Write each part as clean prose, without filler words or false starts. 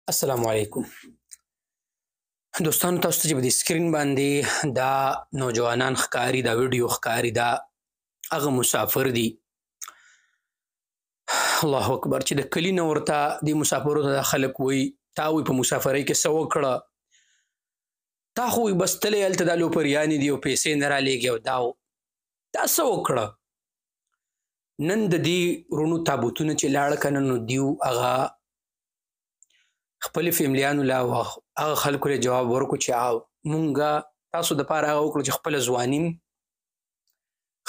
السلام علیکم دوستانو، تاسو ته چې په دې سکرین باندې دا نوجوانان ښکاري، دا ویډیو ښکاري، دا هغه مسافر دي. الله اکبر، چې د کلي نه ورته دې مسافرو ته دا خلک وایي تا وایي په مسافرۍ کې څه وکړه، تا خو وایي بس تللی هلته دا لوپریانې دي او پیسې نه رالېږي او دا څه وکړه. نن د دې وروڼو تابوتونه چې لاړه که نه، نو دیو هغه خپلې فیملیانو له هغه خلکو له جواب ورکړو چې مونږ تاسو دپاره هغه وکړو چې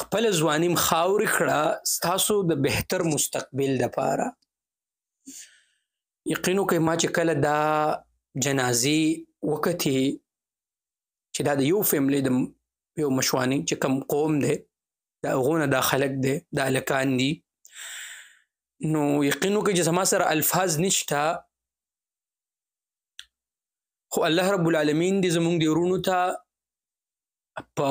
خپله ځوانیم خاورې کړه ستاسو د بهتر مستقبل دپاره. یقین وکړئ ما چې کله دا جنازې وکتې چې دا د یو فیملی د یو مشواني چې کوم قوم دی د هغو نه دا خلک دی، دا هلکان دي، نو یقین وکړئ چې زما سره الفاظ نشته، خو الله رب العالمین دې زمونږ دې وروڼو ته په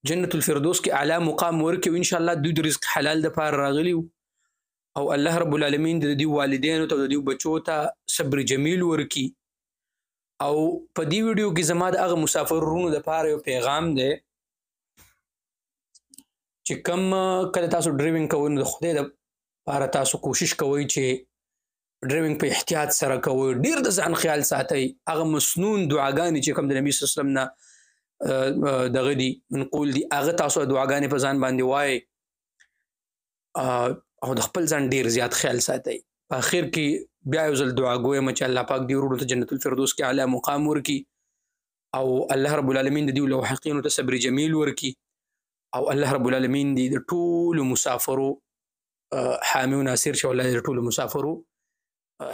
جنت الفردوس کې اعلی مقام ورکړي او انشاءالله دوی د رزق حلال دپاره راغلي او الله رب العالمین د دوی والدینو ته او د دوی بچو ته صبر جمیل ورکړي. او په دې ویډیو کې زما د هغه مسافر وروڼو دپاره یو پیغام دی چې کم کله تاسو ډریونګ کوئ نو د خدای دپاره تاسو کوشش کوئ چې ډریونګ په احتیاط سره کوئ، ډېر د ځان خیال ساتئ، هغه مسنون دعاګانې چې کوم د نبي صلی الله علیه وسلم نه دغه دي منقول دي هغه تاسو دعاګانې په ځان باندې وایئ او د خپل ځان ډېر زیات خیال ساتئ. په اخر کې بیا یو ځل دعا ګویم چې الله پاک دې وروڼو ته جنت الفردوس کې اعلی مقام ورکړي او الله رب العالمین د دوی لوحقینو ته صبر جمیل ورکړي او الله رب العالمین دې د ټولو مسافرو حامي و ناصر شي او الله دې د ټولو مسافرو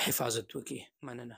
حفاظت وکړي. مننه.